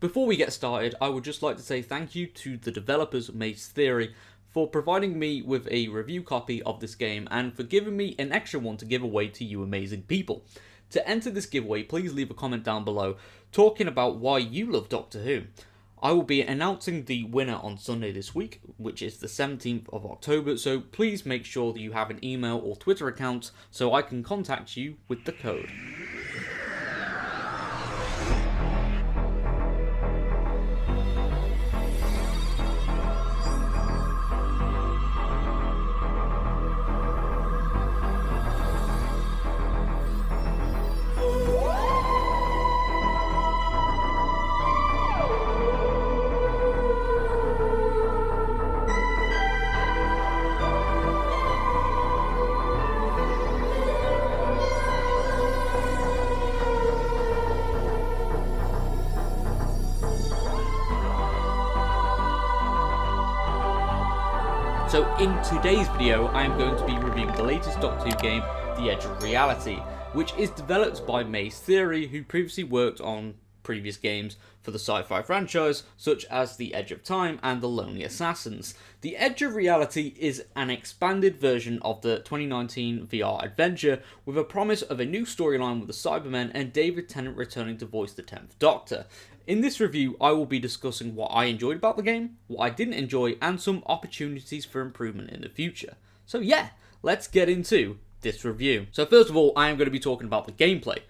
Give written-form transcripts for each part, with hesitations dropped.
Before we get started, I would just like to say thank you to the developers Maze Theory for providing me with a review copy of this game and for giving me an extra one to give away to you amazing people. To enter this giveaway, please leave a comment down below talking about why you love Doctor Who. I will be announcing the winner on Sunday this week, which is the 17th of October, so please make sure that you have an email or Twitter account so I can contact you with the code. So in today's video, I am going to be reviewing the latest Doctor Who game, The Edge of Reality, which is developed by Maze Theory, who previously worked on previous games for the sci-fi franchise, such as The Edge of Time and The Lonely Assassins. The Edge of Reality is an expanded version of the 2019 VR adventure, with a promise of a new storyline with the Cybermen and David Tennant returning to voice the 10th Doctor. In this review, I will be discussing what I enjoyed about the game, what I didn't enjoy, and some opportunities for improvement in the future. So yeah, let's get into this review. So first of all, I am going to be talking about the gameplay,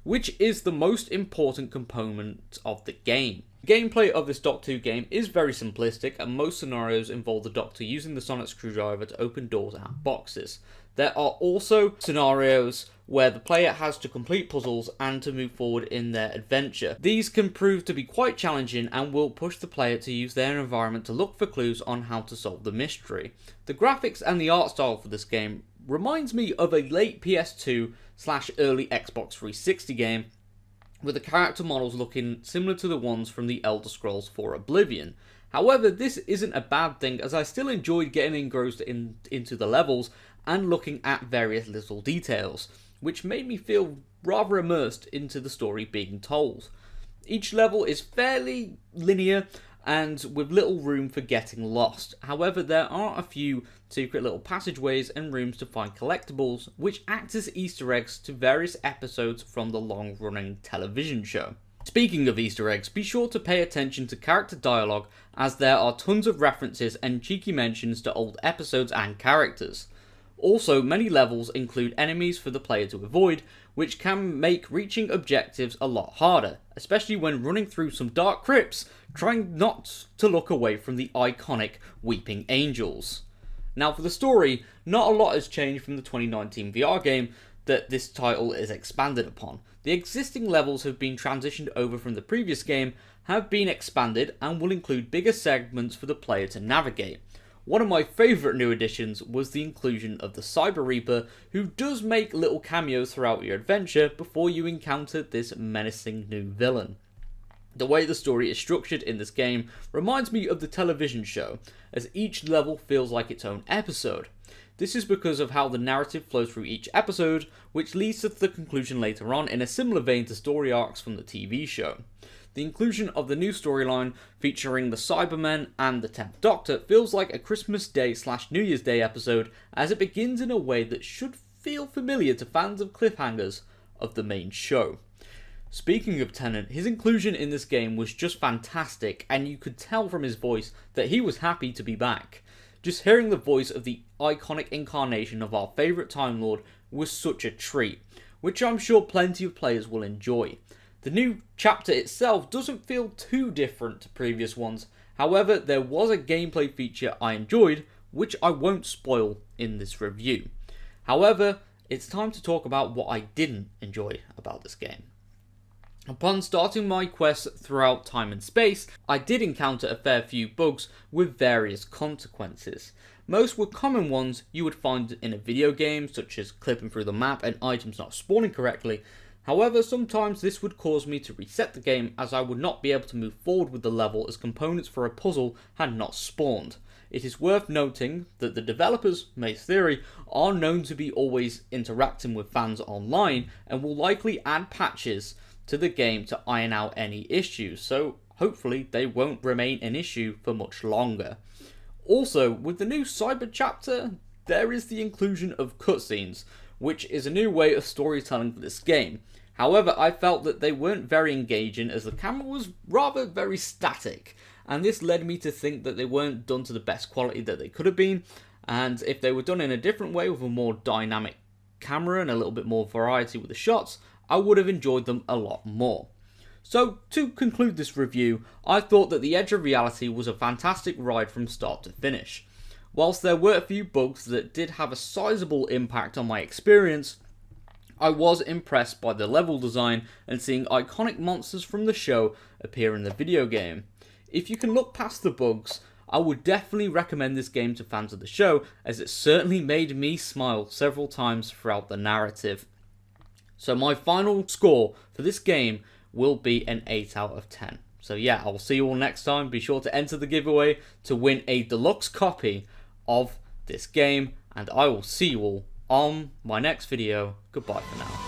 which is the most important component of the game. The gameplay of this Doctor Who game is very simplistic, and most scenarios involve the Doctor using the sonic screwdriver to open doors and boxes. There are also scenarios where the player has to complete puzzles and to move forward in their adventure. These can prove to be quite challenging and will push the player to use their environment to look for clues on how to solve the mystery. The graphics and the art style for this game reminds me of a late PS2/early Xbox 360 game, with the character models looking similar to the ones from the Elder Scrolls IV Oblivion. However, this isn't a bad thing, as I still enjoyed getting engrossed into the levels and looking at various little details, which made me feel rather immersed into the story being told. Each level is fairly linear and with little room for getting lost. However, there are a few secret little passageways and rooms to find collectibles, which act as Easter eggs to various episodes from the long-running television show. Speaking of Easter eggs, be sure to pay attention to character dialogue, as there are tons of references and cheeky mentions to old episodes and characters. Also, many levels include enemies for the player to avoid, which can make reaching objectives a lot harder, especially when running through some dark crypts, trying not to look away from the iconic Weeping Angels. Now for the story, not a lot has changed from the 2019 VR game that this title is expanded upon. The existing levels have been transitioned over from the previous game, have been expanded, and will include bigger segments for the player to navigate. One of my favourite new additions was the inclusion of the Cyber Reaper, who does make little cameos throughout your adventure before you encounter this menacing new villain. The way the story is structured in this game reminds me of the television show, as each level feels like its own episode. This is because of how the narrative flows through each episode, which leads to the conclusion later on in a similar vein to story arcs from the TV show. The inclusion of the new storyline featuring the Cybermen and the 10th Doctor feels like a Christmas Day/New Year's Day episode, as it begins in a way that should feel familiar to fans of cliffhangers of the main show. Speaking of Tennant, his inclusion in this game was just fantastic, and you could tell from his voice that he was happy to be back. Just hearing the voice of the iconic incarnation of our favourite Time Lord was such a treat, which I'm sure plenty of players will enjoy. The new chapter itself doesn't feel too different to previous ones, however there was a gameplay feature I enjoyed, which I won't spoil in this review. However, it's time to talk about what I didn't enjoy about this game. Upon starting my quest throughout time and space, I did encounter a fair few bugs with various consequences. Most were common ones you would find in a video game, such as clipping through the map and items not spawning correctly. However, sometimes this would cause me to reset the game, as I would not be able to move forward with the level as components for a puzzle had not spawned. It is worth noting that the developers, Maze Theory, are known to be always interacting with fans online and will likely add patches to the game to iron out any issues, so hopefully they won't remain an issue for much longer. Also, with the new Cyber chapter, there is the inclusion of cutscenes, which is a new way of storytelling for this game. However, I felt that they weren't very engaging as the camera was rather very static, and this led me to think that they weren't done to the best quality that they could have been, and if they were done in a different way with a more dynamic camera and a little bit more variety with the shots, I would have enjoyed them a lot more. So, to conclude this review, I thought that The Edge of Reality was a fantastic ride from start to finish. Whilst there were a few bugs that did have a sizable impact on my experience, I was impressed by the level design and seeing iconic monsters from the show appear in the video game. If you can look past the bugs, I would definitely recommend this game to fans of the show, as it certainly made me smile several times throughout the narrative. So my final score for this game will be an 8 out of 10. So yeah, I'll see you all next time. Be sure to enter the giveaway to win a deluxe copy of this game, and I will see you all on my next video. Goodbye for now.